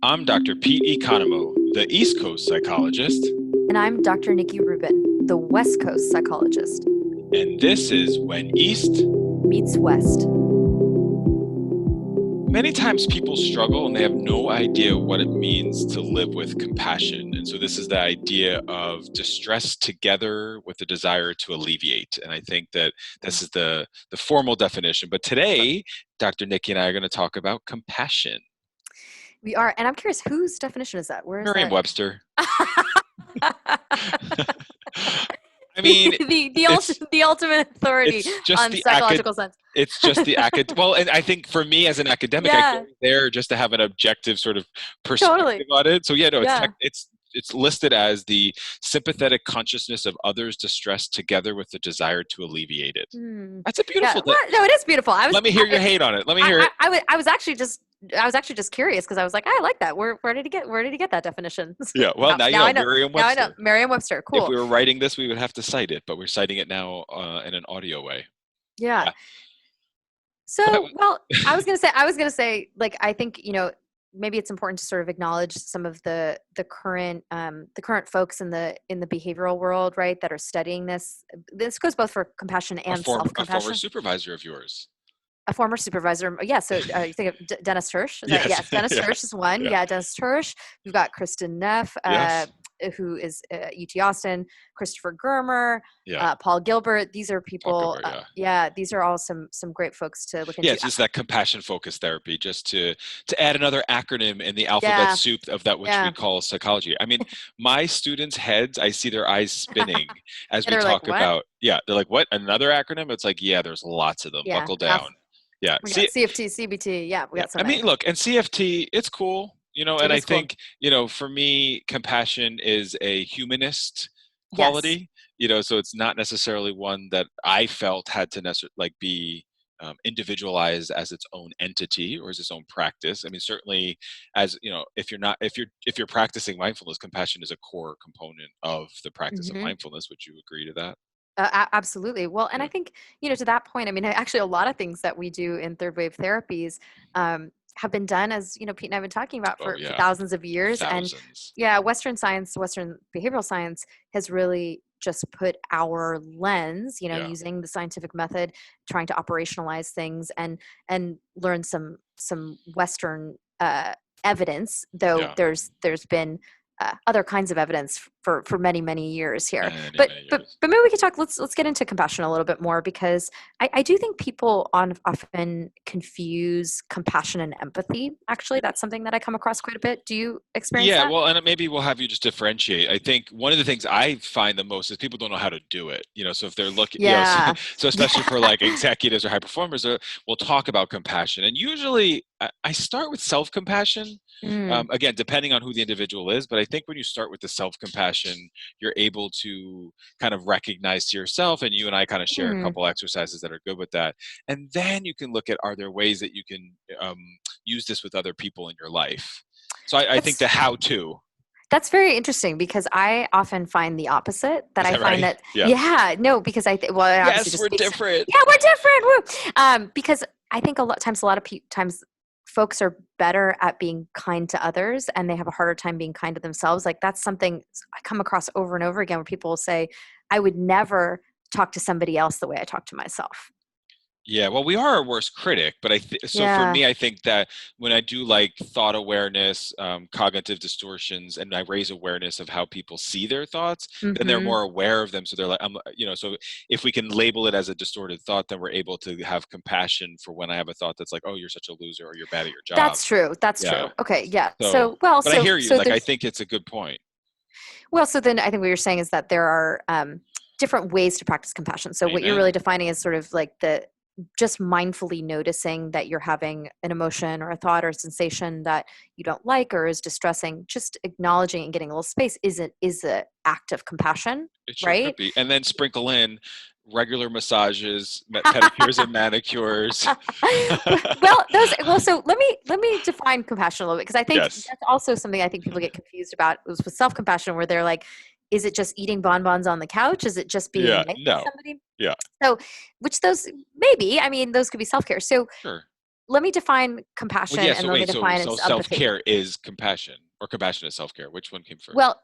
I'm Dr. Pete Economo, the East Coast psychologist, And I'm Dr. Nikki Rubin, the West Coast psychologist. and this is When East. Meets West. Many times people struggle and they have no idea what it means to live with compassion. And so this is the idea of distress together with the desire to alleviate. And I think that this is the formal definition. But today, Dr. Nikki and I are going to talk about compassion. We are, and I'm curious, whose definition is that? Where is that? Merriam-Webster. I mean, the ultimate authority on psychological sense. It's just the academic. Well, and I think for me as an academic, I go there just to have an objective sort of perspective on it. So it's listed as the sympathetic consciousness of others' distress together with the desire to alleviate it. That's a beautiful thing. No, it is beautiful. Let me hear your hate on it. Let me hear it. I was actually just curious because I was like, I like that. Where did he get that definition? Yeah, well, now you know Merriam-Webster. Now I know Merriam-Webster. Cool. If we were writing this, we would have to cite it, but we're citing it now in an audio way. Yeah. So, well, I was gonna say, like, I think, maybe it's important to sort of acknowledge some of the current folks in the behavioral world, right, that are studying this. This goes both for compassion and self-compassion. A former supervisor of yours. A former supervisor. Yeah. So you think of Dennis Hirsch. Yes. Dennis Hirsch is one. Yeah. Dennis Hirsch. We've got Kristen Neff, who is UT Austin, Christopher Germer, Paul Gilbert. These are people. These are all some great folks to look into. Yeah, it's just that compassion-focused therapy, just to add another acronym in the alphabet soup of that which we call psychology. I mean, my students' heads, I see their eyes spinning as we talk about. Yeah, they're like, "What? Another acronym?" It's like, yeah, there's lots of them. Yeah, buckle down. Yeah, CFT, CBT. Yeah, we got some. I mean, look, and CFT, it's cool, and I think, for me, compassion is a humanist quality, so it's not necessarily one that I felt had to necessarily be individualized as its own entity or as its own practice. I mean, certainly, as if you're practicing mindfulness, compassion is a core component of the practice of mindfulness. Would you agree to that? Absolutely. Well, and I think, to that point, I mean, actually a lot of things that we do in third wave therapies have been done, as, Pete and I have been talking about for thousands of years. Thousands. And Western behavioral science has really just put our lens, using the scientific method, trying to operationalize things and learn some Western evidence, though there's been other kinds of evidence for many, many years here. But maybe we could talk, let's get into compassion a little bit more, because I do think people often confuse compassion and empathy. Actually, that's something that I come across quite a bit. Do you experience that? Yeah, well, and maybe we'll have you just differentiate. I think one of the things I find the most is people don't know how to do it. So if they're looking, so especially for like executives or high performers, we'll talk about compassion. And usually I start with self-compassion. Again, depending on who the individual is, but I think when you start with the self-compassion, you're able to kind of recognize to yourself, and you and I kind of share a couple exercises that are good with that. And then you can look at, are there ways that you can use this with other people in your life? So I think the how-to. That's very interesting, because I often find the opposite. Because I think, we're different. Yeah, we're different. Woo. Because I think a lot of times folks are better at being kind to others, and they have a harder time being kind to themselves. Like, that's something I come across over and over again, where people will say, I would never talk to somebody else the way I talk to myself. Yeah, well, we are our worst critic, but for me, I think that when I do like thought awareness, cognitive distortions, and I raise awareness of how people see their thoughts, then they're more aware of them. So they're like, so if we can label it as a distorted thought, then we're able to have compassion for when I have a thought that's like, oh, you're such a loser, or you're bad at your job. That's true. True. Okay. Yeah. But I hear you. I think it's a good point. Well, so then I think what you're saying is that there are different ways to practice compassion. So what you're really defining is sort of like just mindfully noticing that you're having an emotion or a thought or a sensation that you don't like or is distressing. Just acknowledging and getting a little space is an act of compassion, right? Could be. And then sprinkle in regular massages, pedicures and manicures. So let me define compassion a little bit, because I think that's also something I think people get confused about. It was with self-compassion, where they're like, is it just eating bonbons on the couch? Is it just being nice to somebody? Yeah. So, which those maybe, I mean, those could be self-care. So sure. let me define Well, compassion yeah. and So let me wait. So define so its self empathy. care is compassion, or compassion is self care. Which one came first? Well,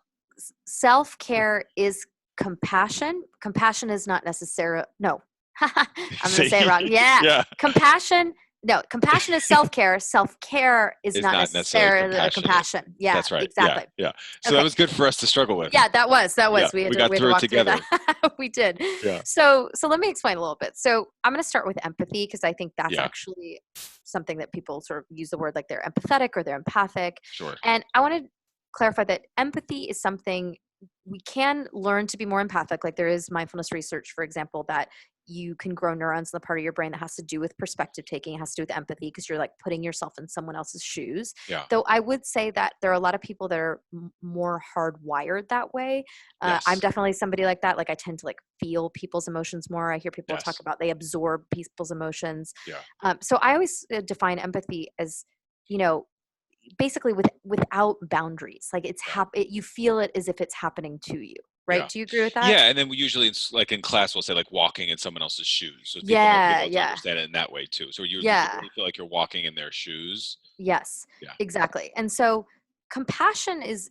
self-care is compassion. Compassion is not necessarily, no, I'm going to say it See, wrong. Yeah. yeah, Compassion, no, compassion is self-care. Self-care is is not not necessarily necessarily a compassionate. compassion. Yeah, That's right. Yeah, exactly. yeah. So that Okay. was good for us to struggle with. Yeah, that was Yeah, we had we to got we had to through it walk through that. together. We did. Yeah, So let me explain a little bit. So I'm going to start with empathy because I think that's yeah, actually something that people sort of use the word like they're empathetic or they're empathic. sure. And I want to clarify that empathy is something we can learn to be more empathic. Like there is mindfulness research, for example, that you can grow neurons in the part of your brain that has to do with perspective taking. It has to do with empathy because you're like putting yourself in someone else's shoes. Yeah. Though I would say that there are a lot of people that are more hardwired that way. I'm Yes. definitely somebody like that. Like I tend to like feel people's emotions more. I hear people talk Yes. about they absorb people's emotions. Yeah. So I always define empathy as, you know, basically without boundaries. Like it's Yeah. you feel it as if it's happening to you. Right? Yeah. Do you agree with that? Yeah. And then we usually, it's like in class, we'll say like walking in someone else's shoes. So people might be Yeah, able to yeah, understand it in that way too. So you yeah. literally feel like you're walking in their shoes. Yes, Yeah. exactly. And so compassion is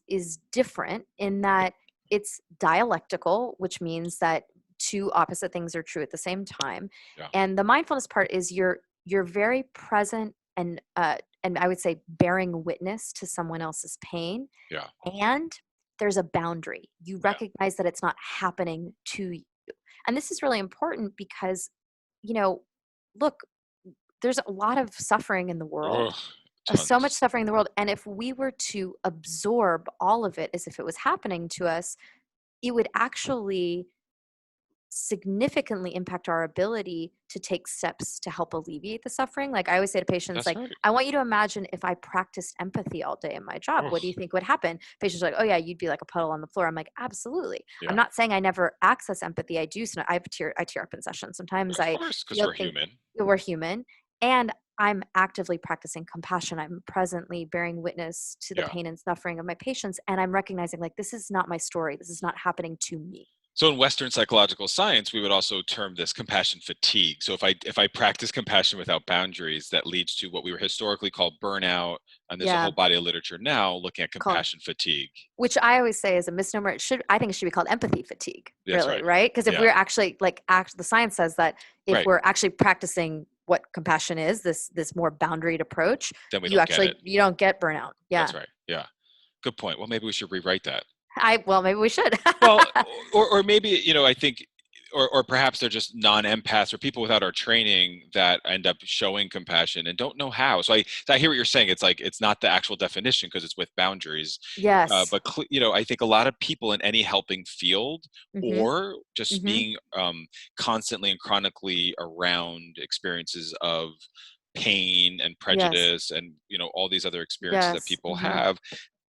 different in that it's dialectical, which means that two opposite things are true at the same time. Yeah. And the mindfulness part is you're very present and I would say bearing witness to someone else's pain, Yeah. and there's a boundary. You Yeah. recognize that it's not happening to you. And this is really important because, you know, look, there's a lot of suffering in the world, Oh, so much tons. suffering in the world. And if we were to absorb all of it as if it was happening to us, it would actually significantly impact our ability to take steps to help alleviate the suffering. Like I always say to patients, That's like, right. I want you to imagine if I practiced empathy all day in my job, Oh, what do you think would happen? Patients are like, oh yeah, you'd be like a puddle on the floor. I'm like, absolutely. I'm yeah. not saying I never access empathy. I do. So I tear up in sessions. Sometimes Of I course, because feel we're think human. we're human, and I'm actively practicing compassion. I'm presently bearing witness to the Yeah. pain and suffering of my patients. And I'm recognizing like, this is not my story. This is not happening to me. So in Western psychological science, we would also term this compassion fatigue. So if I practice compassion without boundaries, that leads to what we were historically called burnout, and there's a Yeah. whole body of literature now looking at Called compassion fatigue. Which I always say is a misnomer. I think it should be called empathy fatigue, That's really, right. right? Because if Yeah. we're actually like the science says that if Right. we're actually practicing what compassion is, this more boundaried approach, Then we don't get it. you don't get burnout. That's Yeah. right. Yeah. Good point. Well, maybe we should rewrite that. Well, maybe we should. Well, or maybe, I think, or perhaps they're just non-empaths or people without our training that end up showing compassion and don't know how. So I hear what you're saying. It's like, it's not the actual definition because it's with boundaries. Yes. But I think a lot of people in any helping field, Mhm. or just Mhm. being constantly and chronically around experiences of pain and Yes. prejudice and all these other experiences that Yes. people Mhm. have,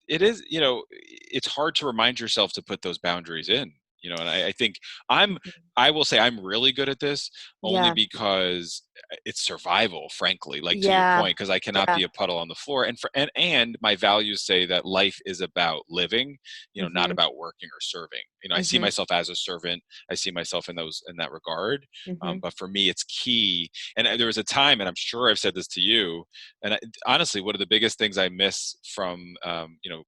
it is, it's hard to remind yourself to put those boundaries in, and I think i'm Mhm. I will say I'm really good at this, only Yeah. because it's survival, frankly, like, to your Yeah. point, because I cannot Yeah. be a puddle on the floor, and my values say that life is about living, not Mhm. about working or serving. I see Mhm. myself as a servant. I see myself in that regard. Mhm. But for me, it's key. And there was a time, and I'm sure I've said this to you, and honestly, one of the biggest things I miss from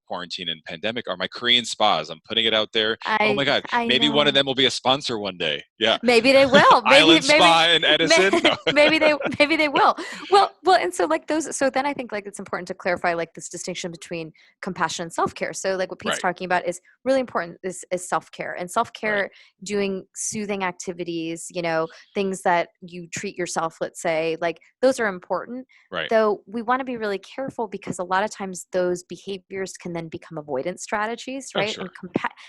quarantine and pandemic are my Korean spas. I'm putting it out there. Oh my God, I maybe one of know. them will be a sponsor one day. Yeah, Maybe they will. Island Spa in Edison. No. Maybe they will. Well, and so like those. So then I think like it's important to clarify like this distinction between compassion and self care. So like what Pete's Right, talking about is really important. Is self care, and self right, care, doing soothing activities. Things that you treat yourself. Let's say like those are important. right. Though we want to be really careful because a lot of times those behaviors can then become avoidance strategies, Oh, right? sure.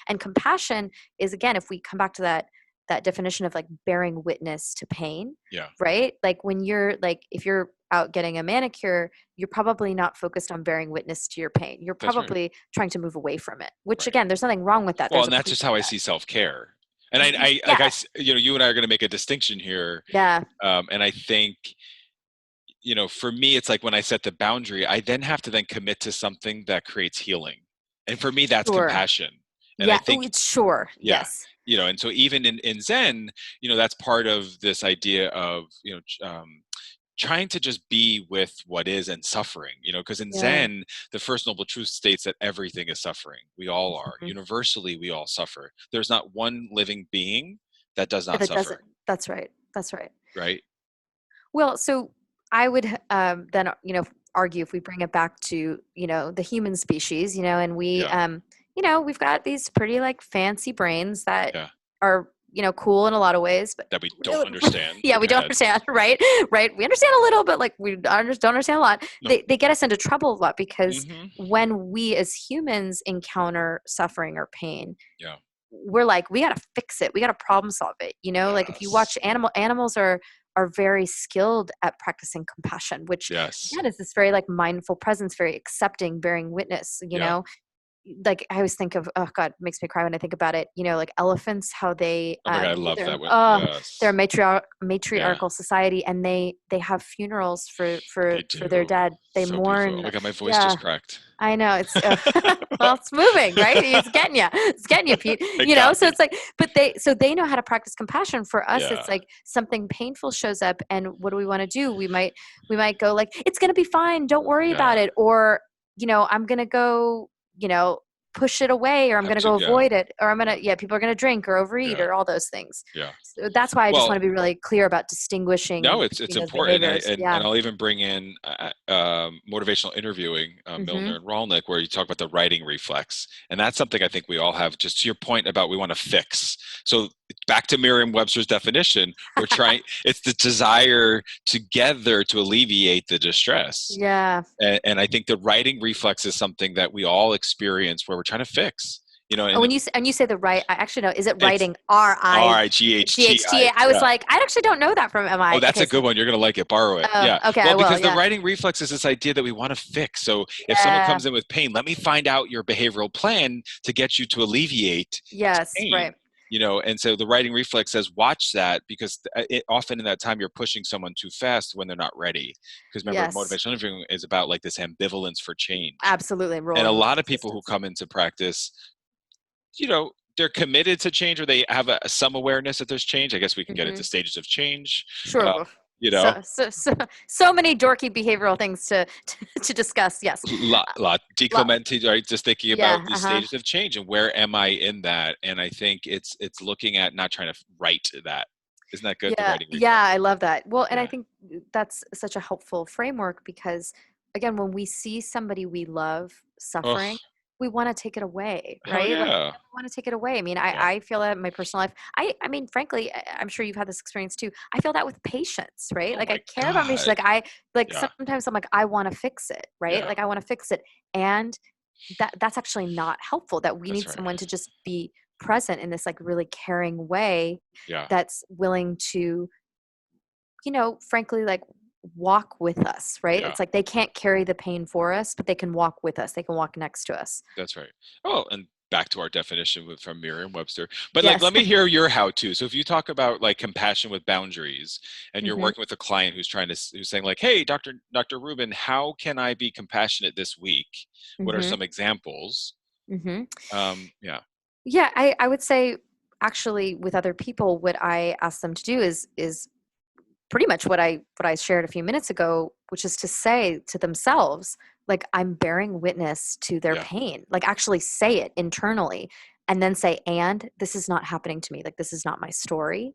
And compassion is, again, if we come back to that definition of like bearing witness to pain, Yeah, right? Like when you're like, if you're out getting a manicure, you're probably not focused on bearing witness to your pain. You're that's right. probably trying to move away from it, which Right. again, there's nothing wrong with that. Well, There's a and that's place just for how I that. see self care. And I like Yeah. you and I are going to make a distinction here. Yeah. And I think, for me, it's like when I set the boundary, I then have to then commit to something that creates healing. And for me, that's Sure. compassion. And I Yeah. Oh, think, it's sure. yeah, Yes. and so even in Zen, that's part of this idea of, trying to just be with what is and suffering, because in Yeah. Zen, the first noble truth states that everything is suffering. We all are. Mhm. Universally, we all suffer. There's not one living being that does not That doesn't. suffer, That's right. That's right. right? Well, so I would then, argue if we bring it back to, the human species, and we, Yeah, we've got these pretty like fancy brains that yeah. are, cool in a lot of ways, but That we don't really, understand. yeah, But we go don't ahead. understand, right? Right. We understand a little, but like we don't understand a lot. Nope. They get us into trouble a lot because Hmm. when we as humans encounter suffering or pain, Yeah. we're like, we got to fix it. We got to problem solve it. Like if you watch Yes. animals are very skilled at practicing compassion, which Yes. again is this very like mindful presence, very accepting, bearing witness, Yeah. like I always think of, oh God, it makes me cry when I think about it. Like elephants, how they Oh my God, I love they're that one. they're a Yes. Yeah. matriarchal society, and they have funerals for They their do. dead. They So beautiful. Oh mourn. my God, my voice Yeah, just cracked. I know it's well, it's moving, right? It's getting you, Pete. It got So me. it's like, so they know how to practice compassion. For us, it's Yeah. like something painful shows up, and what do we want to do? We might go like, it's gonna be fine, don't worry about Yeah. it, or I'm gonna go, push it away, or I'm Have gonna to. go Yeah. avoid it, or I'm gonna, Yeah. yeah, people are gonna drink or overeat Yeah. or all those things. Yeah. So that's why I just want Well, to be really clear about distinguishing no, it's between those important. behaviors. And Yeah. I'll even bring in motivational interviewing, Mm-hmm. Milner and Rolnick, where you talk about the writing reflex, and that's something I think we all have. Just to your point about we want to fix. So back to Merriam-Webster's definition, we're trying. It's the desire together to alleviate the distress, Yeah. and I think the writing reflex is something that we all experience where we're trying to fix. Oh, And when you say the right, I actually know. Is it it's writing RIGHT? RIGHTI. I was Yeah. like, I actually don't know that from Oh, MI. that's Okay, a good so one. You're going to like it. Borrow it. oh, Yeah. okay, I Well, will. because the Yeah, writing reflex is this idea that we want to fix. So if someone yeah, comes in with pain, let me find out your behavioral plan to get you to alleviate this yes, right, pain. And so the writing reflex says, watch that, because often in that time you're pushing someone too fast when they're not ready. Because remember, yes, motivational interviewing is about like this ambivalence for change. absolutely. And a Rolling with lot of people who resistance. come into practice, they're committed to change, or they have some awareness that there's change. I guess we can get Hmm. into stages of change. Sure. Uh, Well, you know, so many dorky behavioral things to discuss. Yes. lot Lot. declementing, right? Just thinking about Yeah. these Uh-huh. stages of change and where am I in that? And I think it's looking at not trying to write that. Isn't that good? The Yeah, writing yeah, reflex. I love that. Well, and I Yeah. think that's such a helpful framework because, again, when we see somebody we love suffering, Oh, we want to take it away, hell right? Like, yeah. we want to take it away. I mean, Yeah. I feel that in my personal life. I mean, frankly, I'm sure you've had this experience too. I feel that with patients, right? Oh Like, I my care about patients. God. Like, like Yeah. sometimes I'm like, I want to fix it, right? Yeah. Like, I want to fix it, and that's actually not helpful. That we That's need right. someone to just be present in this like really caring way Yeah. that's willing to frankly, like walk with us, right? Yeah. It's like they can't carry the pain for us, but they can walk with us. They can walk next to us. That's right. Oh, and back to our definition from Merriam-Webster. But like, Yes. let me hear your how-to. So if you talk about like compassion with boundaries, and you're Hmm. working with a client who's saying like, "Hey, Dr. Rubin, how can I be compassionate this week? What are Hmm. some examples?" Hmm. Yeah. Yeah, I would say actually with other people, what I ask them to do is pretty much what I shared a few minutes ago, which is to say to themselves, like, I'm bearing witness to their Yeah. pain. Like, actually say it internally, and then say, and this is not happening to me. Like, this is not my story.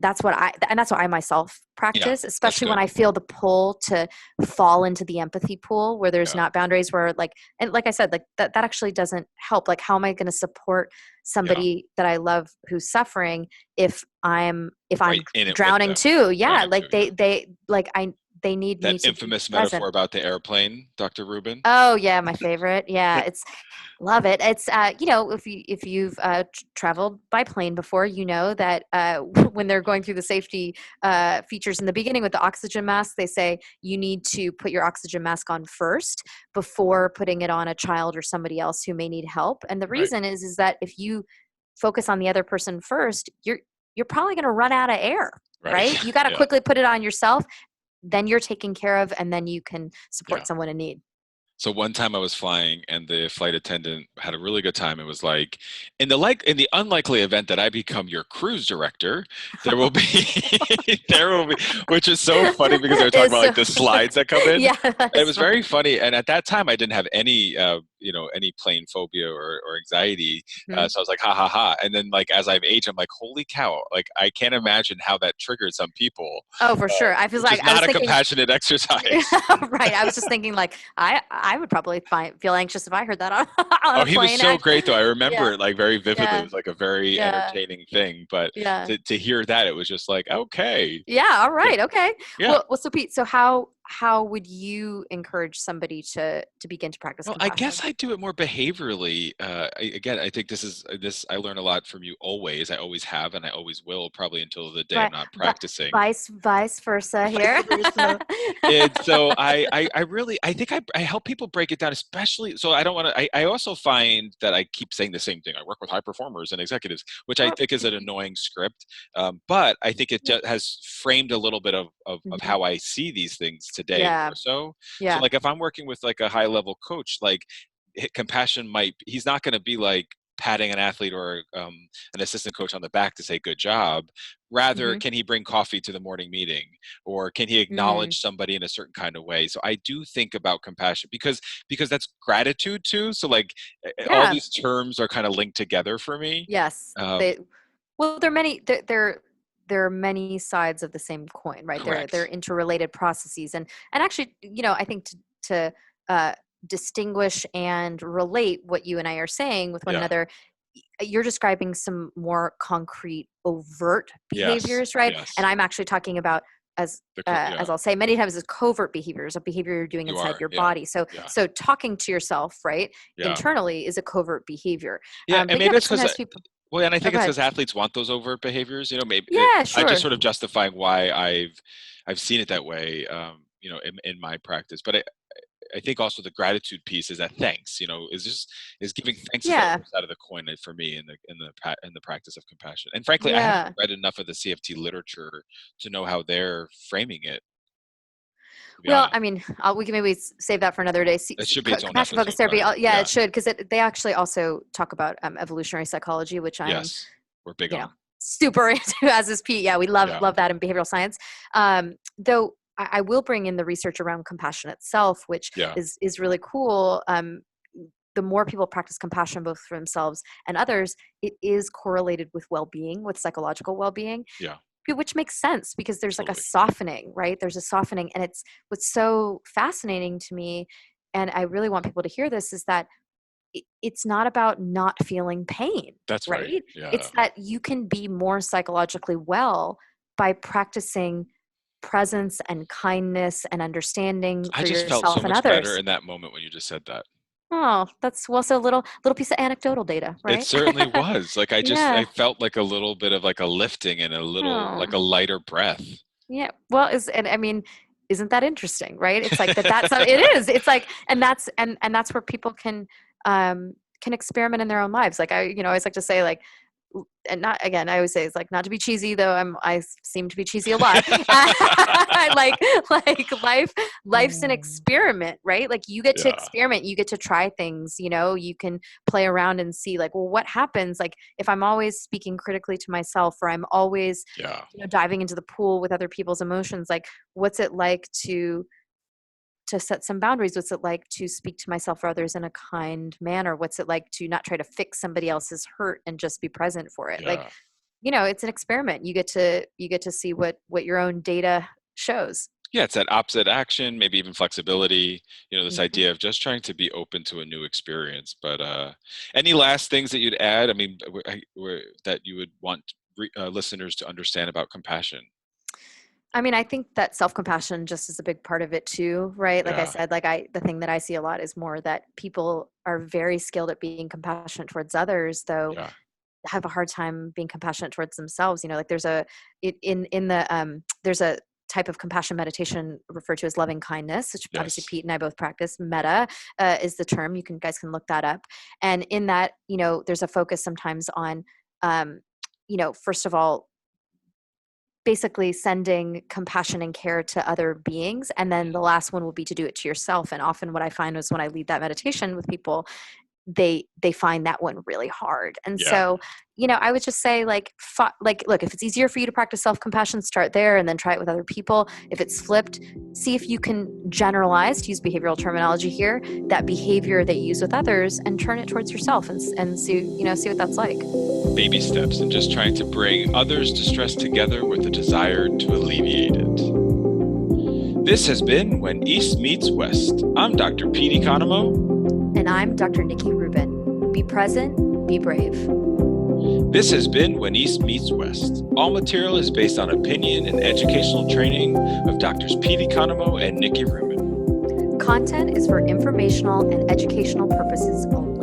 That's what I myself Yeah. practice, That's especially when good. I feel the pull to fall into the empathy pool where there's Yeah. not boundaries, where like, and like I said, like that actually doesn't help. Like, how am I going to support Yeah. somebody that I love who's suffering if I'm Right in it with drowning them. too? Yeah, Drowning like too. Yeah. they need That me to be infamous present. metaphor about the airplane, Dr. Rubin. Oh yeah, my favorite. Yeah, it's love it. It's if you've traveled by plane before, you know that when they're going through the safety features in the beginning with the oxygen mask, they say you need to put your oxygen mask on first before putting it on a child or somebody else who may need help. And the Right. reason is that if you focus on the other person first, you're probably going to run out of air, Right. right? You got to Yeah. quickly put it on yourself, then you're taken care of, and then you can support Yeah. someone in need. So one time I was flying and the flight attendant had a really good time. It was like, in the unlikely event that I become your cruise director, there will be there will be, which is so funny because they were talking It's about so like the slides that come in. yeah, And it that's was very funny. funny. And at that time, I didn't have any any plane phobia or anxiety. Mhm. So I was like, ha ha ha. And then like as I've aged, I'm like, holy cow! Like I can't imagine how that triggered some people, Oh, for sure. I feel which like is I not was a thinking compassionate exercise. right. I was just thinking like I would probably feel anxious if I heard that on, on Oh, a he was plane. so great though. I Yeah, remember it like very vividly. It yeah, was like a very yeah, entertaining thing. But yeah. to hear that, it was just like, okay, Yeah, all yeah, right. Okay. yeah. Well, so Pete, so how would you encourage somebody to begin to practice Well, I guess compassion? I do it more behaviorally. Again, I think this. I learn a lot from you always. I always have, and I always will, probably until the day I'm But not but practicing. vice versa Vice here. versa. And so I really, I think I help people break it down, especially. So I don't want to, I also find that I keep saying the same thing. I work with high performers and executives, which I Oh, think is an annoying script. But I think it yeah. just has framed a little bit of Mhm. how I see these things today Yeah. more so. So Yeah. like if I'm working with like a high level coach, like compassion might, he's not going to be like patting an athlete or an assistant coach on the back to say good job. Rather, Mhm. can he bring coffee to the morning meeting, or can he Mm. acknowledge somebody in a certain kind of way? So I do think about compassion because that's gratitude too. So like all Yeah. these terms are kind of linked together for me. Yes. um, They well, there are many there are many sides of the same coin, right? They're correct. interrelated processes, and actually, I think to uh, distinguish and relate what you and I are saying with one Yeah. another, you're describing some more concrete, overt Yes. behaviors, right? And Yes. I'm actually talking about Yeah. as I'll say many times as covert behaviors, a behavior you're doing You inside are. your Yeah. body. So Yeah. talking to yourself, right, Yeah. internally is a covert behavior. Yeah. And But yeah, maybe but it's because sometimes people. well, and I Oh, think go it's ahead. because athletes want those overt behaviors. Maybe Yeah, I just sure. sort of justifying why I've seen it that way. In my practice, but I think also the gratitude piece is that thanks. Is giving thanks is the Yeah. other side of the coin for me in the practice of compassion. And frankly, I haven't Yeah. read enough of the CFT literature to know how they're framing it. To be Well, honest, I mean, we can maybe save that for another day. it should be its own Compassion episode, focused therapy, right? yeah, Yeah. it should, because they actually also talk about evolutionary psychology, which I'm, Yes, we're big you know, on. super into, as is Pete. Yeah, we love Yeah. that in behavioral science. Though I will bring in the research around compassion itself, which Yeah. is really cool. The more people practice compassion both for themselves and others, it is correlated with well-being, with psychological well-being, Yeah. which makes sense because there's like a Absolutely. softening, right? There's a softening. And it's what's so fascinating to me, and I really want people to hear this, is that it's not about not feeling pain, That's right. right? Yeah. It's that you can be more psychologically well by practicing presence and kindness and understanding I for just felt so yourself and much better others. in that moment when you just said that. Oh, that's well, so little piece of anecdotal data, It right? certainly was. Like I Yeah. felt like a little bit of like a lifting and a little like Oh. a lighter breath. Yeah. Well, and I mean, isn't that interesting, right? It's like that's it is. It's like, and that's where people can experiment in their own lives. Like I always like to say, like, and not, again, I always say it's like, not to be cheesy, though I seem to be cheesy a lot. I like life's an experiment, right? Like you get to Yeah. experiment, you get to try things, you can play around and see, like, well, what happens, like, if I'm always speaking critically to myself, or I'm always Yeah. diving into the pool with other people's emotions, like, what's it like to set some boundaries? What's it like to speak to myself or others in a kind manner? What's it like to not try to fix somebody else's hurt and just be present for it? Like, Yeah. it's an experiment. You get to see what your own data shows. Yeah, it's that opposite action, maybe even flexibility, this Mhm. idea of just trying to be open to a new experience. But any last things that you'd add? I mean, that you would want listeners to understand about compassion? I mean, I think that self-compassion just is a big part of it too, right? Like I Yeah. said, the thing that I see a lot is more that people are very skilled at being compassionate towards others, though Yeah. have a hard time being compassionate towards themselves. Like there's there's a type of compassion meditation referred to as loving kindness, which obviously Yes. Pete and I both practice. Metta is the term. Guys can look that up. And in that, there's a focus sometimes on, first of all, basically sending compassion and care to other beings. And then the last one will be to do it to yourself. And often what I find is when I lead that meditation with people, they find that one really hard. And so, I would just say look, if it's easier for you to practice self-compassion, start there and then try it with other people. If it's flipped, see if you can generalize, to use behavioral terminology here, that behavior that you use with others and turn it towards yourself and see what that's like. Baby steps and just trying to bring others' distress together with a desire to alleviate it. This has been When East Meets West. I'm Dr. Pete Economo. And I'm Dr. Nikki Rubin. Be present, be brave. This has been When East Meets West. All material is based on opinion and educational training of Drs. Pete Economo and Nikki Rubin. Content is for informational and educational purposes only.